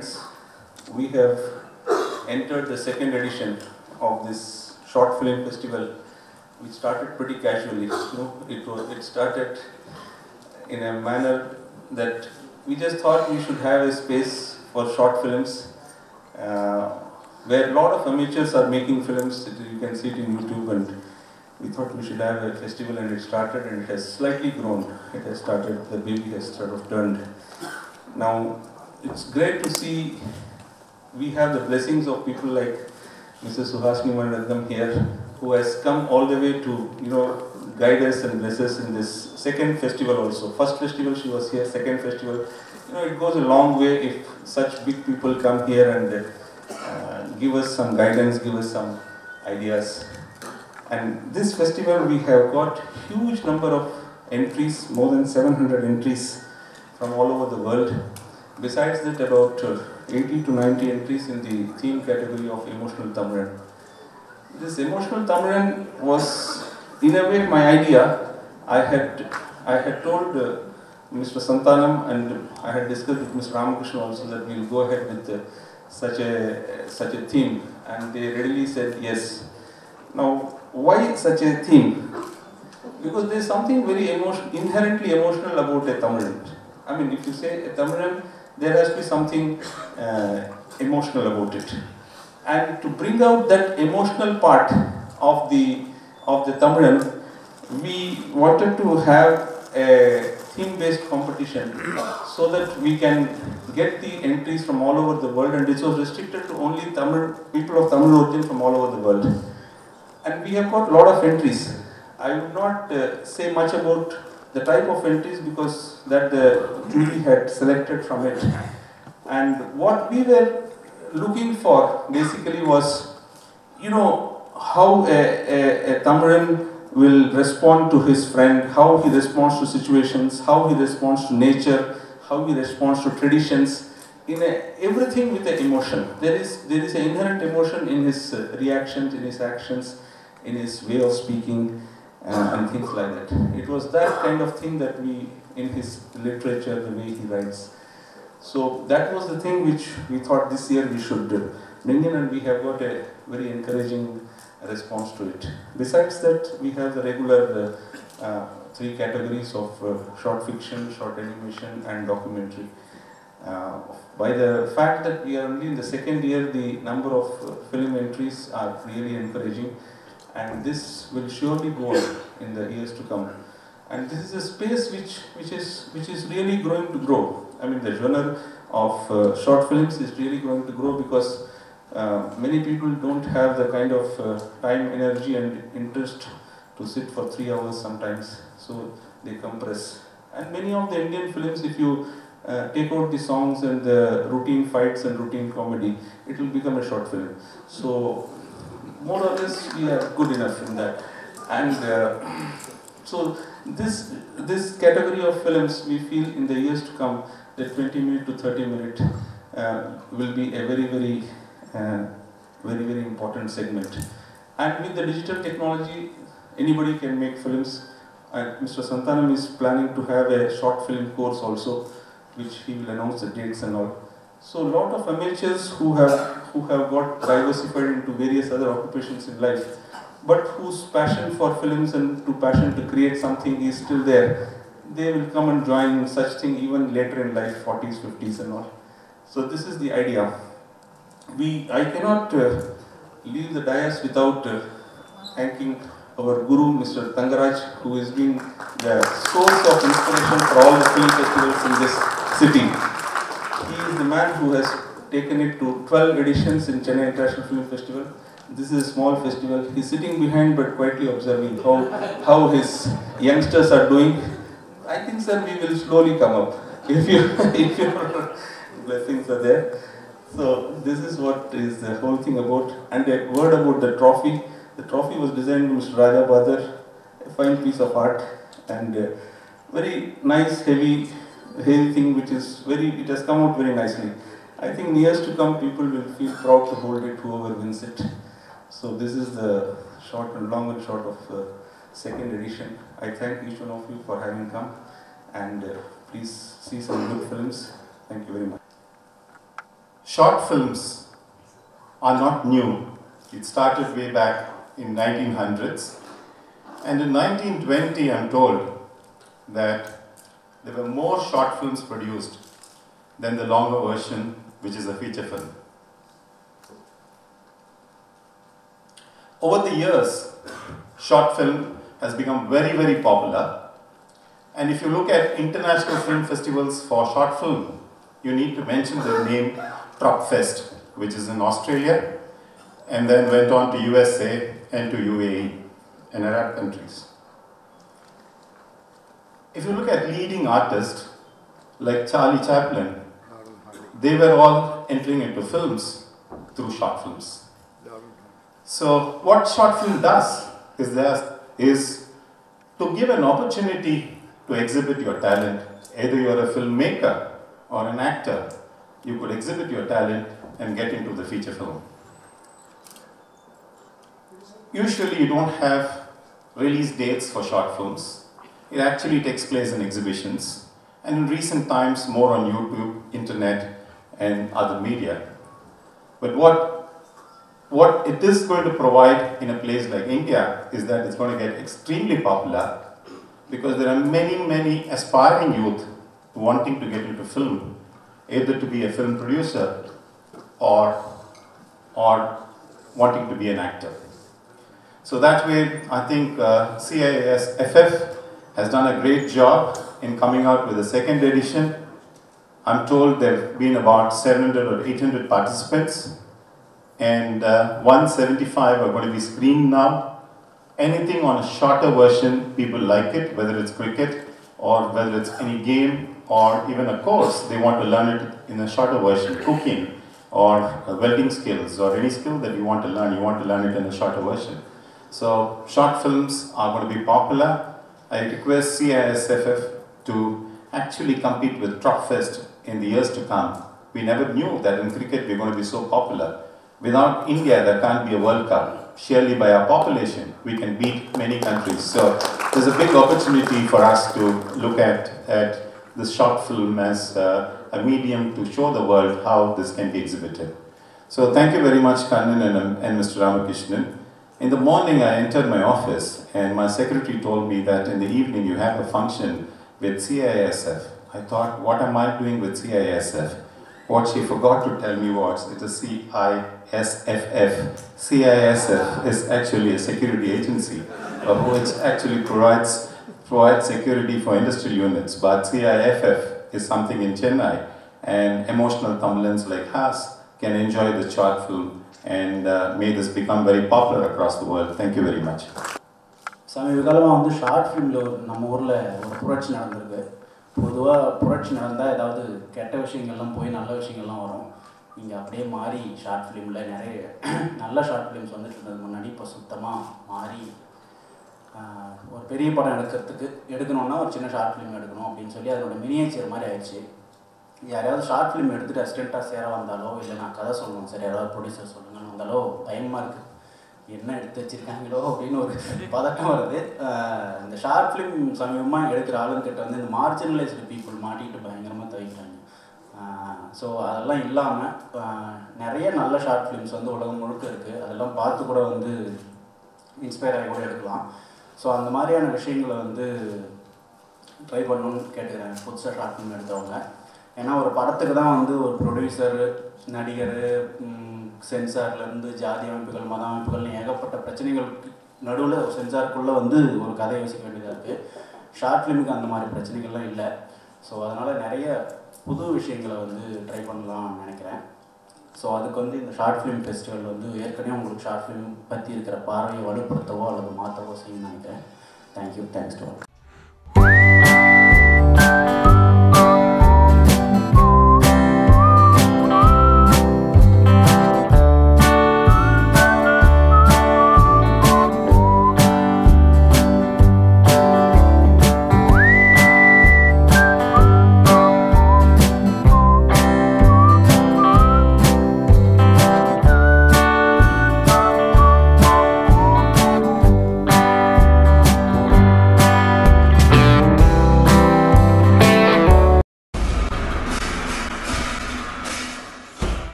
friends, we have entered the second edition of this short film festival, which started pretty casually. It started in a manner that we just thought we should have a space for short films, where a lot of amateurs are making films. You can see it in YouTube, and we thought we should have a festival, and it started, and it has slightly grown. It has started, the baby has sort of turned. Now, it's great to see we have the blessings of people like Mrs. Suhasini Mandatham here, who has come all the way to, guide us and bless us in this second festival also. First festival she was here, second festival. It goes a long way if such big people come here and give us some guidance, give us some ideas. And this festival, we have got huge number of entries, more than 700 entries from all over the world. Besides that, about 80 to 90 entries in the theme category of emotional Tamilan. This emotional Tamilan was, in a way, my idea. I had told Mr. Santanam, and I had discussed with Mr. Ramakrishna also, that we will go ahead with such a theme, and they readily said yes. Now, why such a theme? Because there is something very inherently emotional about a Tamilan. I mean, if you say a Tamilan, there has to be something emotional about it. And to bring out that emotional part of the Tamilan, we wanted to have a theme-based competition so that we can get the entries from all over the world, and this was restricted to only people of Tamil origin from all over the world. And we have got a lot of entries. I would not say much about the type of entries, because that the jury had selected from it. And what we were looking for basically was, how a Tamilan will respond to his friend, how he responds to situations, how he responds to nature, how he responds to traditions, everything with an emotion. There is an inherent emotion in his reactions, in his actions, in his way of speaking, and things like that. It was that kind of thing that in his literature, the way he writes. So that was the thing which we thought this year we should bring in, and we have got a very encouraging response to it. Besides that, we have the regular three categories of short fiction, short animation, and documentary. By the fact that we are only in the second year, the number of film entries are really encouraging, and this will surely go on in the years to come. And this is a space which is really going to grow. I mean, the genre of short films is really going to grow, because many people don't have the kind of time, energy, and interest to sit for 3 hours sometimes. So they compress. And many of the Indian films, if you take out the songs and the routine fights and routine comedy, it will become a short film. So more or less, we are good enough in that. And so this category of films, we feel in the years to come, that 20-minute to 30-minute will be a very important segment. And with the digital technology, anybody can make films. And Mr. Santanam is planning to have a short film course also, which he will announce the dates and all. So a lot of amateurs who have got diversified into various other occupations in life, but whose passion for films and passion to create something is still there, they will come and join such thing even later in life, 40s, 50s and all. So this is the idea. I cannot leave the dais without thanking our Guru, Mr. Tangaraj, who has been the source of inspiration for all the film festivals in this city. He is the man who has taken it to 12 editions in Chennai International Film Festival. This is a small festival. He's sitting behind but quietly observing how his youngsters are doing. I think, sir, we will slowly come up if your blessings are there. So this is what is the whole thing about. And a word about the trophy. The trophy was designed by Mr. Raja Badar, a fine piece of art, and very nice, heavy thing, it has come out very nicely. I think in years to come, people will feel proud to hold it, whoever wins it. So this is the long and short of second edition. I thank each one of you for having come, and please see some good films. Thank you very much. Short films are not new. It started way back in 1900s. And in 1920, I'm told that there were more short films produced than the longer version, which is a feature film. Over the years, short film has become very, very popular. And if you look at international film festivals for short film, you need to mention the name Tropfest, which is in Australia, and then went on to USA and to UAE and Arab countries. If you look at leading artists like Charlie Chaplin, they were all entering into films through short films. So what short film does is to give an opportunity to exhibit your talent. Either you're a filmmaker or an actor, you could exhibit your talent and get into the feature film. Usually you don't have release dates for short films. It actually takes place in exhibitions, and in recent times more on YouTube, internet and other media. But what it is going to provide in a place like India is that it's going to get extremely popular, because there are many aspiring youth wanting to get into film, either to be a film producer or wanting to be an actor. So that way, I think CISFF has done a great job in coming out with a second edition. I'm told there have been about 700 or 800 participants, and 175 are going to be screened now. Anything on a shorter version, people like it, whether it's cricket or whether it's any game or even a course, they want to learn it in a shorter version, cooking or welding skills or any skill that you want to learn it in a shorter version. So short films are going to be popular. I request CISFF to actually compete with Tropfest in the years to come. We never knew that in cricket we're going to be so popular. Without India, there can't be a World Cup. Surely by our population, we can beat many countries. So there's a big opportunity for us to look at this short film as a medium to show the world how this can be exhibited. So thank you very much, Kannan and Mr. Ramakrishnan. In the morning, I entered my office, and my secretary told me that in the evening you have a function with CISF. I thought, what am I doing with CISF? What she forgot to tell me was, it is CISFF. CISF is actually a security agency, which actually provides security for industrial units. But CIFF is something in Chennai, and emotional Tamilians like us can enjoy the short film, and may this become very popular across the world. Thank you very much. சமீப காலமாக வந்து short ஃபிலிமில் நம்ம ஊரில் ஒரு புரட்சி நடந்திருக்கு. பொதுவாக புரட்சி நடந்தால் ஏதாவது கெட்ட விஷயங்கள்லாம் போய் நல்ல விஷயங்கள்லாம் வரும். இங்கே அப்படியே மாறி ஷார்ட் ஃபிலிமில் நிறைய நல்ல ஷார்ட் ஃபிலிம்ஸ் வந்துட்டு இருந்தது முன்னாடி, இப்போ சுத்தமாக மாறி ஒரு பெரிய படம் எடுக்கணும்னா ஒரு சின்ன ஷார்ட் ஃபிலிம் எடுக்கணும் அப்படின்னு சொல்லி அதோட மினியேச்சர் மாதிரி ஆயிடுச்சு. யாரையாவது ஷார்ட் ஃபிலிம் எடுத்துகிட்டு அசிஸ்டண்ட்டாக சேர வந்தாலோ, இல்லை நான் கதை சொல்லணும் சார் யாராவது ப்ரொடியூசர் சொல்லுங்கன்னு வந்தாலோ பயமாக இருக்குது. என்ன எடுத்து வச்சுருக்காங்களோ அப்படின்னு ஒரு பதட்டம் வருது. இந்த ஷார்ட் ஃபிலிம் சமீபமாக எடுக்கிற ஆளுங்கிட்ட வந்து இந்த மார்ஜினலைஸ்டு பீப்புள் மாட்டிக்கிட்டு பயங்கரமாக தவிக்கிறாங்க. ஸோ அதெல்லாம் இல்லாமல் நிறைய நல்ல ஷார்ட் ஃபிலிம்ஸ் வந்து உலகம் முழுக்க இருக்குது. அதெல்லாம் பார்த்து கூட வந்து இன்ஸ்பயர் ஆகி கூட எடுக்கலாம். ஸோ அந்த மாதிரியான விஷயங்களை வந்து ட்ரை பண்ணணும்னு கேட்டுக்கிறேன் புதுசாக ஷார்ட் ஃபிலிம் எடுத்தவங்க. ஏன்னா ஒரு படத்துக்கு தான் வந்து ஒரு ப்ரொடியூசர், நடிகர், சென்சார்லேருந்து ஜாதி அமைப்புகள், மத அமைப்புகள்னு ஏகப்பட்ட பிரச்சனைகளுக்கு நடுவில் ஒரு சென்சாருக்குள்ளே வந்து ஒரு கதை யோசிக்க வேண்டியதாக இருக்குது. ஷார்ட் ஃபிலிமுக்கு அந்த மாதிரி பிரச்சனைகள்லாம் இல்லை. ஸோ அதனால் நிறைய புது விஷயங்களை வந்து ட்ரை பண்ணலாம்னு நினைக்கிறேன். ஸோ அதுக்கு வந்து இந்த ஷார்ட் ஃபிலிம் ஃபெஸ்டிவல் வந்து ஏற்கனவே உங்களுக்கு ஷார்ட் ஃபிலிம் பற்றி இருக்கிற பார்வையை வலுப்படுத்தவோ அல்லது மாற்றவோ செய்யணும்னு நினைக்கிறேன். தேங்க்யூ. Thanks to all.